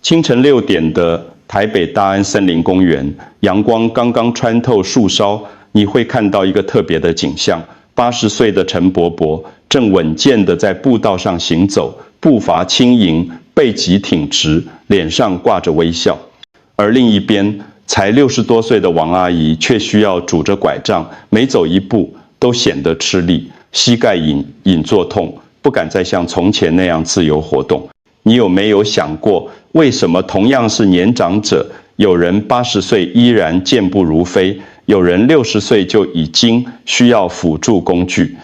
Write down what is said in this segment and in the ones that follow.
清晨6点的台北大安森林公园，阳光刚刚穿透树梢，你会看到一个特别的景象：80岁的陈伯伯正稳健地在步道上行走，步伐轻盈，背脊挺直，脸上挂着微笑。而另一边，才60多岁的王阿姨却需要拄着拐杖，每走一步都显得吃力，膝盖隐作痛，不敢再像从前那样自由活动。你有没有想过，为什么同样是年长者，有人80岁依然健步如飞，有人60岁就已经需要辅助工具？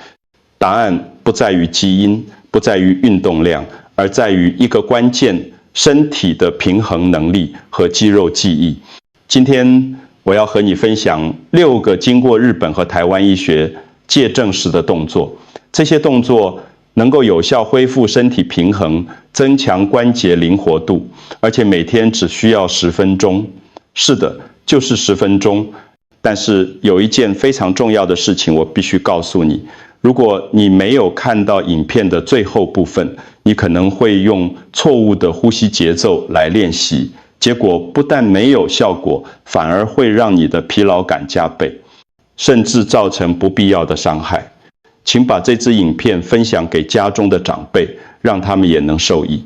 答案不在于基因，不在于运动量，而在于一个关键：身体的平衡能力和肌肉记忆。今天我要和你分享6个经过日本和台湾医学界证实的动作，这些动作能够有效恢复身体平衡，增强关节灵活度，而且每天只需要10分钟。是的，就是10分钟。但是有一件非常重要的事情，我必须告诉你：如果你没有看到影片的最后部分，你可能会用错误的呼吸节奏来练习，结果不但没有效果，反而会让你的疲劳感加倍，甚至造成不必要的伤害。请把这支影片分享给家中的长辈，让他们也能受益。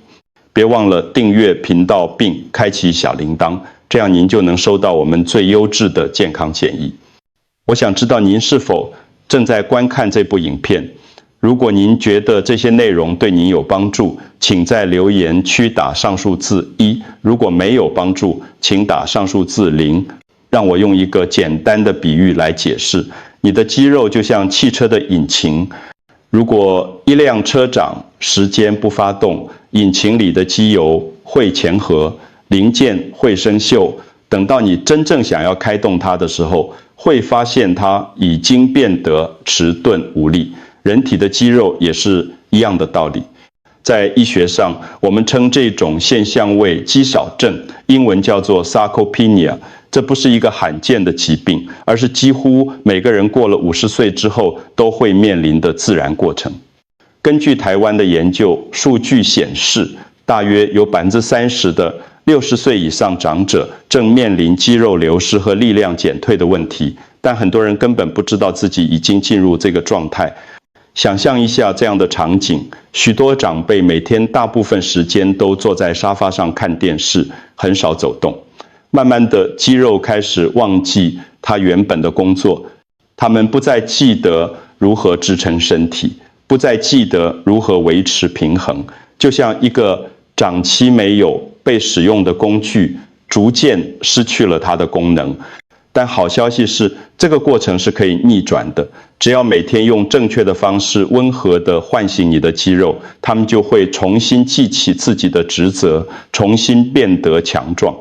别忘了订阅频道并开启小铃铛，这样您就能收到我们最优质的健康建议。我想知道您是否正在观看这部影片。如果您觉得这些内容对您有帮助，请在留言区打上数字1；如果没有帮助，请打上数字0。让我用一个简单的比喻来解释。你的肌肉就像汽车的引擎，如果一辆车长时间不发动，引擎里的机油会前核，零件会生锈，等到你真正想要开动它的时候，会发现它已经变得迟钝无力。人体的肌肉也是一样的道理。在医学上，我们称这种现象为肌少症，英文叫做 sarcopenia。这不是一个罕见的疾病，而是几乎每个人过了50岁之后都会面临的自然过程。根据台湾的研究数据显示，大约有30%的60岁以上长者正面临肌肉流失和力量减退的问题，但很多人根本不知道自己已经进入这个状态。想象一下这样的场景，许多长辈每天大部分时间都坐在沙发上看电视，很少走动。慢慢的，肌肉开始忘记它原本的工作，他们不再记得如何支撑身体，不再记得如何维持平衡，就像一个长期没有被使用的工具，逐渐失去了它的功能。但好消息是，这个过程是可以逆转的，只要每天用正确的方式，温和地唤醒你的肌肉，它们就会重新记起自己的职责，重新变得强壮。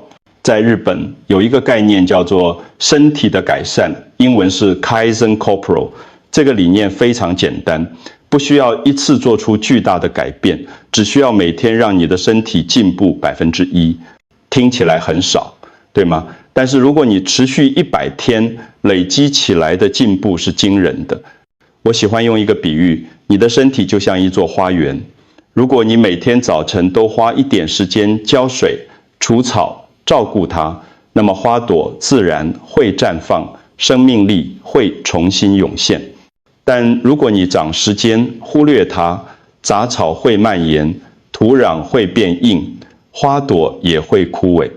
在日本有一个概念叫做身体的改善，英文是 Kaizen Corporal。 这个理念非常简单，不需要一次做出巨大的改变，只需要每天让你的身体进步1%。听起来很少，对吗？但是如果你持续100天，累积起来的进步是惊人的。我喜欢用一个比喻，你的身体就像一座花园，如果你每天早晨都花一点时间浇水、除草、照顾它，那么花朵自然会绽放，生命力会重新涌现。但如果你长时间忽略它，杂草会蔓延，土壤会变硬，花朵也会枯萎。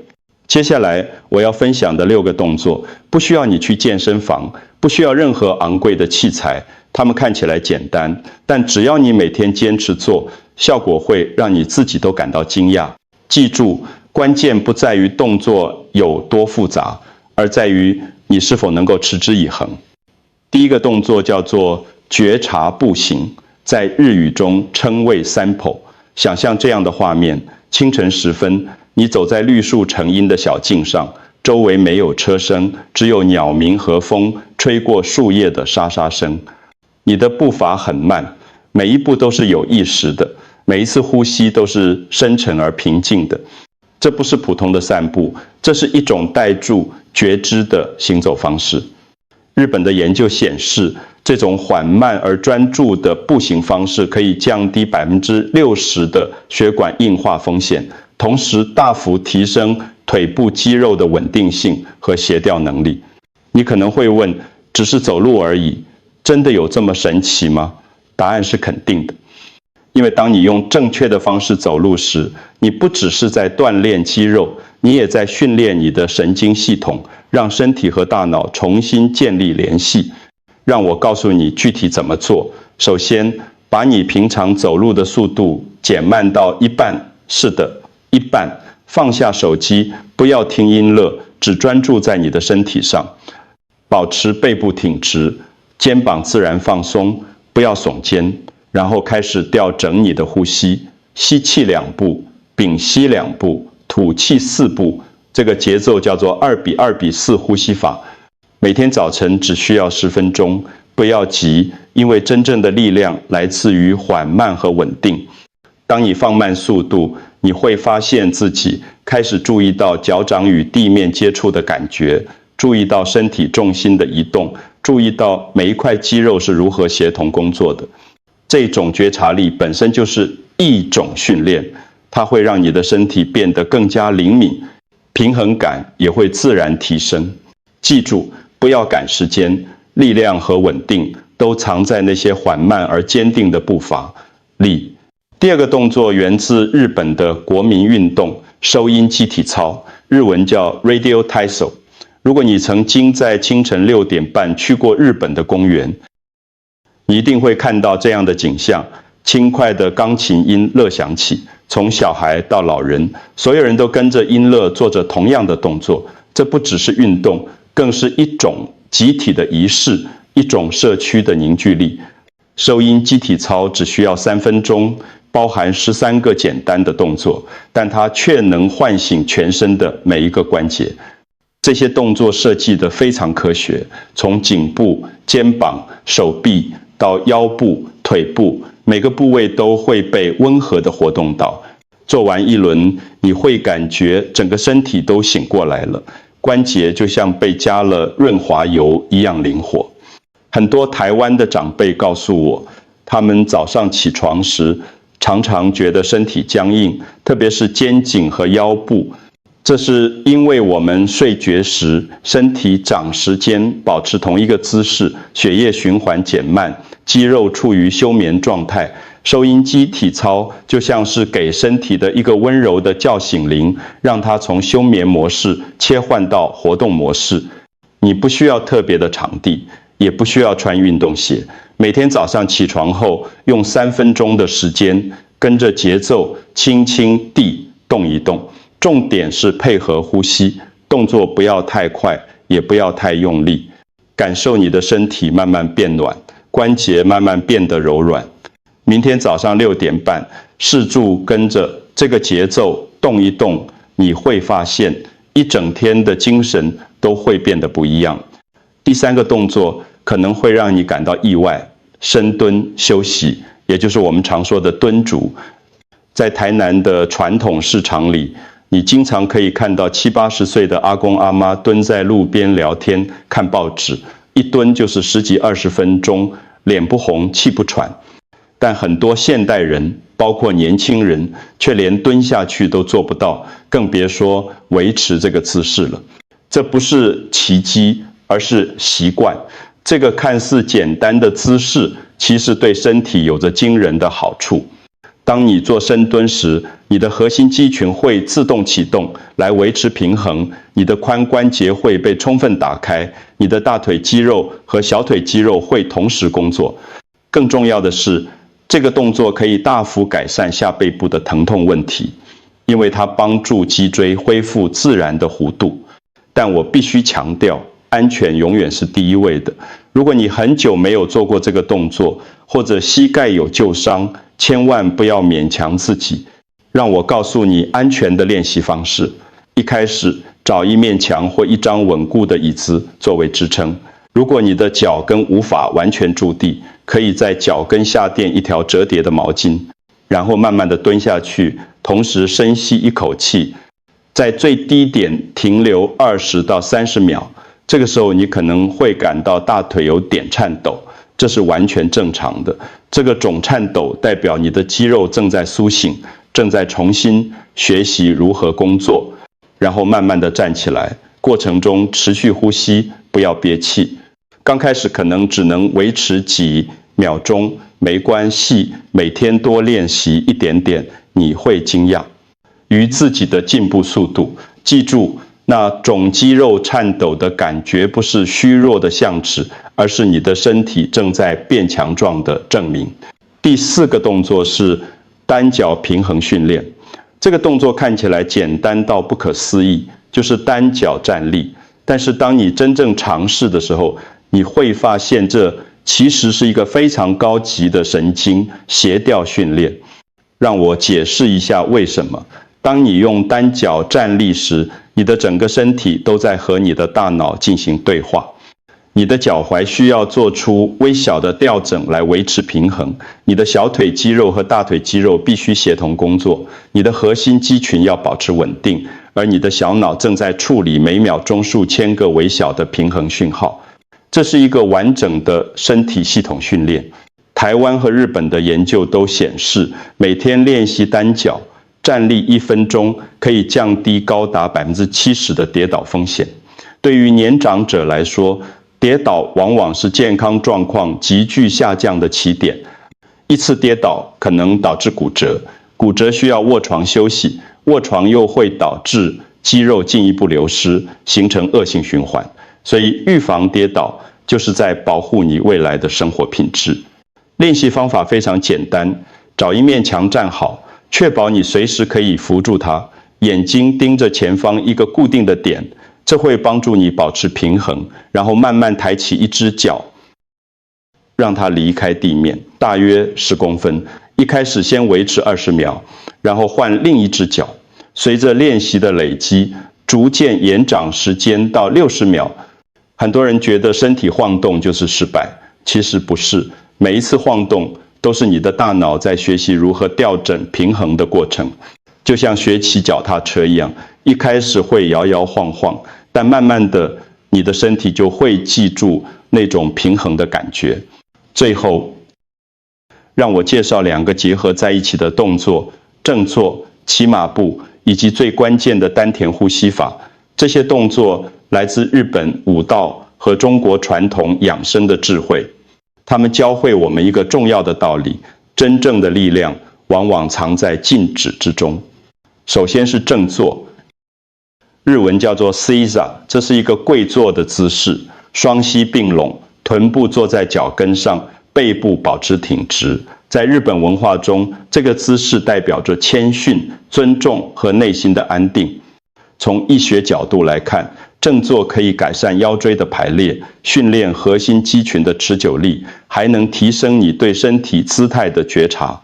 接下来我要分享的6个动作，不需要你去健身房，不需要任何昂贵的器材，它们看起来简单，但只要你每天坚持做，效果会让你自己都感到惊讶。记住，关键不在于动作有多复杂，而在于你是否能够持之以恒。第一个动作叫做觉察步行，在日语中称为 sample。 想象这样的画面：清晨时分，你走在绿树成荫的小径上，周围没有车声，只有鸟鸣和风吹过树叶的沙沙声。你的步伐很慢，每一步都是有意识的，每一次呼吸都是深沉而平静的。这不是普通的散步，这是一种带住觉知的行走方式。日本的研究显示，这种缓慢而专注的步行方式可以降低60%的血管硬化风险，同时大幅提升腿部肌肉的稳定性和协调能力。你可能会问，只是走路而已，真的有这么神奇吗？答案是肯定的。因为当你用正确的方式走路时，你不只是在锻炼肌肉，你也在训练你的神经系统，让身体和大脑重新建立联系。让我告诉你具体怎么做。首先，把你平常走路的速度减慢到一半，是的，一半。放下手机，不要听音乐，只专注在你的身体上。保持背部挺直，肩膀自然放松，不要耸肩。然后开始调整你的呼吸，吸气2步，屏息2步，吐气4步。这个节奏叫做2:2:4呼吸法。每天早晨只需要10分钟，不要急，因为真正的力量来自于缓慢和稳定。当你放慢速度，你会发现自己开始注意到脚掌与地面接触的感觉，注意到身体重心的移动，注意到每一块肌肉是如何协同工作的。这种觉察力本身就是一种训练，它会让你的身体变得更加灵敏，平衡感也会自然提升。记住，不要赶时间，力量和稳定都藏在那些缓慢而坚定的步伐里。第二个动作源自日本的国民运动收音机体操，日文叫 Radio Taiso。如果你曾经在清晨6点半去过日本的公园，你一定会看到这样的景象：轻快的钢琴音乐响起，从小孩到老人，所有人都跟着音乐做着同样的动作。这不只是运动，更是一种集体的仪式，一种社区的凝聚力。收音机体操只需要3分钟，包含13个简单的动作，但它却能唤醒全身的每一个关节。这些动作设计得非常科学，从颈部、肩膀、手臂到腰部、腿部，每个部位都会被温和地活动到。做完一轮，你会感觉整个身体都醒过来了，关节就像被加了润滑油一样灵活。很多台湾的长辈告诉我，他们早上起床时常常觉得身体僵硬，特别是肩颈和腰部。这是因为我们睡觉时，身体长时间保持同一个姿势，血液循环减慢，肌肉处于休眠状态。收音机体操就像是给身体的一个温柔的叫醒铃，让它从休眠模式切换到活动模式。你不需要特别的场地，也不需要穿运动鞋。每天早上起床后，用3分钟的时间，跟着节奏轻轻地动一动。重点是配合呼吸，动作不要太快，也不要太用力。感受你的身体慢慢变暖，关节慢慢变得柔软。明天早上6点半，试着跟着这个节奏动一动，你会发现一整天的精神都会变得不一样。第3个动作可能会让你感到意外，深蹲休息，也就是我们常说的蹲足。在台南的传统市场里，你经常可以看到70、80岁的阿公阿妈蹲在路边聊天、看报纸，一蹲就是10几20分钟，脸不红、气不喘。但很多现代人，包括年轻人，却连蹲下去都做不到，更别说维持这个姿势了。这不是奇迹，而是习惯。这个看似简单的姿势，其实对身体有着惊人的好处。当你做深蹲时，你的核心肌群会自动启动，来维持平衡，你的髋关节会被充分打开，你的大腿肌肉和小腿肌肉会同时工作。更重要的是，这个动作可以大幅改善下背部的疼痛问题，因为它帮助脊椎恢复自然的弧度。但我必须强调，安全永远是第一位的。如果你很久没有做过这个动作，或者膝盖有旧伤，千万不要勉强自己。让我告诉你安全的练习方式。一开始，找一面墙或一张稳固的椅子作为支撑。如果你的脚跟无法完全驻地，可以在脚跟下垫一条折叠的毛巾，然后慢慢地蹲下去，同时深吸一口气，在最低点停留20到30秒。这个时候你可能会感到大腿有点颤抖，这是完全正常的。这个总颤抖代表你的肌肉正在苏醒，正在重新学习如何工作，然后慢慢的站起来，过程中持续呼吸，不要憋气。刚开始可能只能维持几秒钟，没关系，每天多练习一点点，你会惊讶于自己的进步速度。记住，那种肌肉颤抖的感觉不是虚弱的象徵，而是你的身体正在变强壮的证明。第4个动作是单脚平衡训练。这个动作看起来简单到不可思议，就是单脚站立。但是当你真正尝试的时候，你会发现这其实是一个非常高级的神经协调训练。让我解释一下为什么。当你用单脚站立时，你的整个身体都在和你的大脑进行对话。你的脚踝需要做出微小的调整来维持平衡，你的小腿肌肉和大腿肌肉必须协同工作，你的核心肌群要保持稳定，而你的小脑正在处理每秒钟数千个微小的平衡讯号。这是一个完整的身体系统训练。台湾和日本的研究都显示，每天练习单脚站立1分钟，可以降低高达70%的跌倒风险。对于年长者来说，跌倒往往是健康状况急剧下降的起点。一次跌倒可能导致骨折，骨折需要卧床休息，卧床又会导致肌肉进一步流失，形成恶性循环。所以预防跌倒就是在保护你未来的生活品质。练习方法非常简单，找一面墙站好，确保你随时可以扶住它，眼睛盯着前方一个固定的点，这会帮助你保持平衡，然后慢慢抬起一只脚，让它离开地面，大约10公分。一开始先维持20秒，然后换另一只脚。随着练习的累积，逐渐延长时间到60秒。很多人觉得身体晃动就是失败，其实不是。每一次晃动都是你的大脑在学习如何调整平衡的过程，就像学骑脚踏车一样，一开始会摇摇晃晃，但慢慢的你的身体就会记住那种平衡的感觉。最后，让我介绍2个结合在一起的动作：正坐、骑马步，以及最关键的丹田呼吸法。这些动作来自日本武道和中国传统养生的智慧。他们教会我们一个重要的道理：真正的力量往往藏在静止之中。首先是正坐，日文叫做 Seiza， 这是一个跪坐的姿势，双膝并拢，臀部坐在脚跟上，背部保持挺直。在日本文化中，这个姿势代表着谦逊、尊重和内心的安定。从医学角度来看，正坐可以改善腰椎的排列，训练核心肌群的持久力，还能提升你对身体姿态的觉察。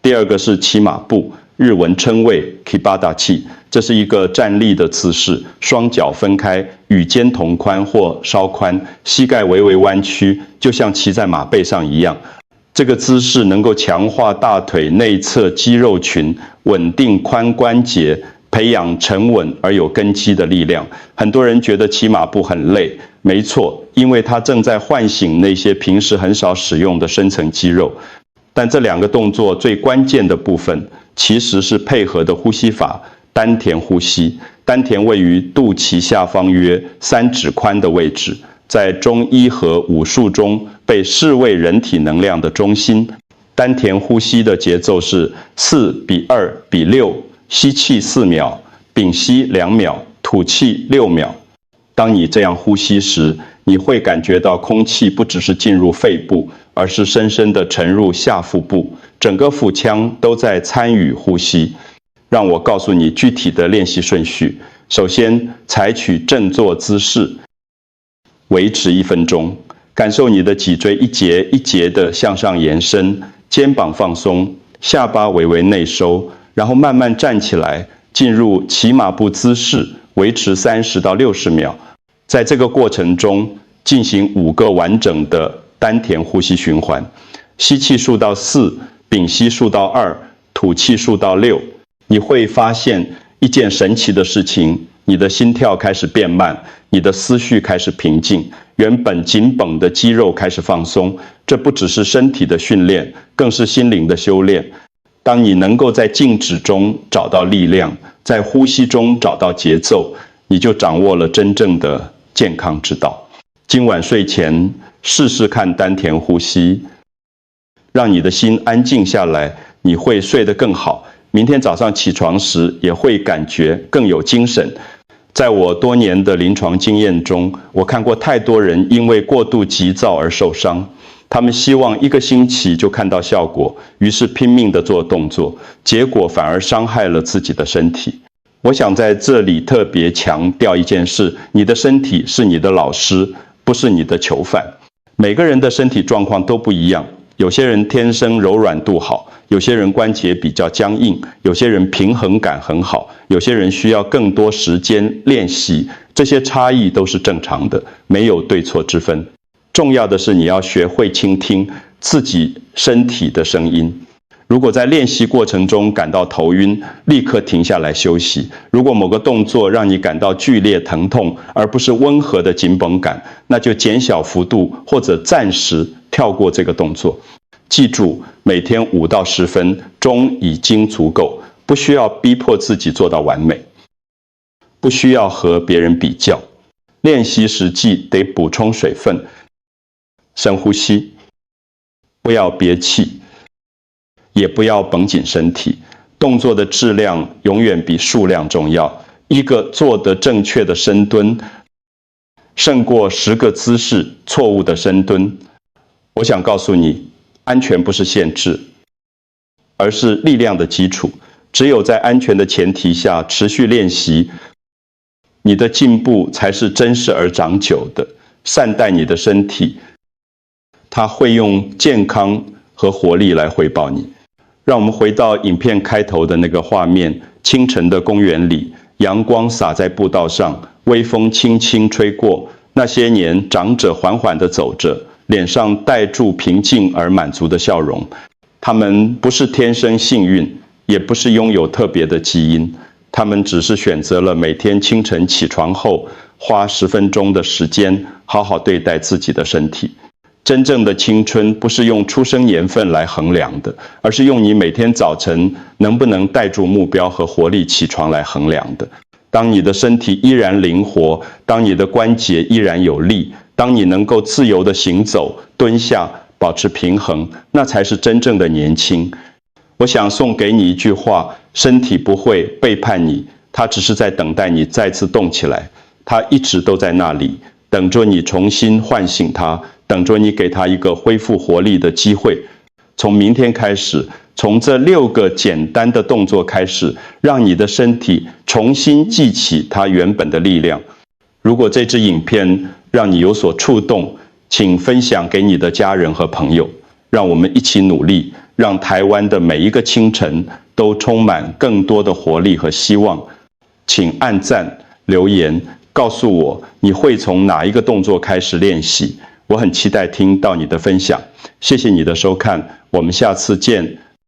第2个是骑马步，日文称谓 Kibadachi， 这是一个站立的姿势，双脚分开，与肩同宽或稍宽，膝盖微微弯曲，就像骑在马背上一样。这个姿势能够强化大腿内侧肌肉群，稳定髋关节，培养沉稳而有根基的力量。很多人觉得骑马步很累，没错，因为它正在唤醒那些平时很少使用的深层肌肉。但这2个动作最关键的部分，其实是配合的呼吸法——丹田呼吸。丹田位于肚脐下方约3指宽的位置，在中医和武术中被视为人体能量的中心。丹田呼吸的节奏是4:2:6。吸气4秒，屏息2秒，吐气6秒。当你这样呼吸时，你会感觉到空气不只是进入肺部，而是深深地沉入下腹部，整个腹腔都在参与呼吸。让我告诉你具体的练习顺序。首先，采取正坐姿势，维持1分钟，感受你的脊椎一节一节地向上延伸，肩膀放松，下巴微微内收。然后慢慢站起来，进入骑马步姿势，维持30到60秒。在这个过程中，进行5个完整的丹田呼吸循环，吸气数到4，屏息数到2，吐气数到6。你会发现一件神奇的事情：你的心跳开始变慢，你的思绪开始平静，原本紧绷的肌肉开始放松。这不只是身体的训练，更是心灵的修炼。当你能够在静止中找到力量，在呼吸中找到节奏，你就掌握了真正的健康之道。今晚睡前试试看丹田呼吸，让你的心安静下来，你会睡得更好。明天早上起床时也会感觉更有精神。在我多年的临床经验中，我看过太多人因为过度急躁而受伤。他们希望1个星期就看到效果，于是拼命地做动作，结果反而伤害了自己的身体。我想在这里特别强调一件事：你的身体是你的老师，不是你的囚犯。每个人的身体状况都不一样，有些人天生柔软度好，有些人关节比较僵硬，有些人平衡感很好，有些人需要更多时间练习，这些差异都是正常的，没有对错之分。重要的是你要学会倾听自己身体的声音。如果在练习过程中感到头晕，立刻停下来休息。如果某个动作让你感到剧烈疼痛，而不是温和的紧绷感，那就减小幅度或者暂时跳过这个动作。记住，每天5到10分钟已经足够，不需要逼迫自己做到完美，不需要和别人比较。练习时记得补充水分，深呼吸，不要憋气，也不要绷紧身体。动作的质量永远比数量重要。一个做得正确的深蹲，胜过10个姿势错误的深蹲。我想告诉你，安全不是限制，而是力量的基础。只有在安全的前提下持续练习，你的进步才是真实而长久的。善待你的身体，它会用健康和活力来回报你。让我们回到影片开头的那个画面，清晨的公园里，阳光洒在步道上，微风轻轻吹过。那些年，长者缓缓地走着，脸上带住平静而满足的笑容。他们不是天生幸运，也不是拥有特别的基因，他们只是选择了每天清晨起床后，花10分钟的时间，好好对待自己的身体。真正的青春不是用出生年份来衡量的，而是用你每天早晨能不能带住目标和活力起床来衡量的。当你的身体依然灵活，当你的关节依然有力，当你能够自由地行走、蹲下，保持平衡，那才是真正的年轻。我想送给你一句话：身体不会背叛你，它只是在等待你再次动起来，它一直都在那里，等着你重新唤醒它，等着你给它一个恢复活力的机会。从明天开始，从这6个简单的动作开始，让你的身体重新记起它原本的力量。如果这支影片让你有所触动，请分享给你的家人和朋友，让我们一起努力，让台湾的每一个清晨都充满更多的活力和希望。请按赞、留言，告诉我你会从哪一个动作开始练习。我很期待听到你的分享。谢谢你的收看，我们下次见。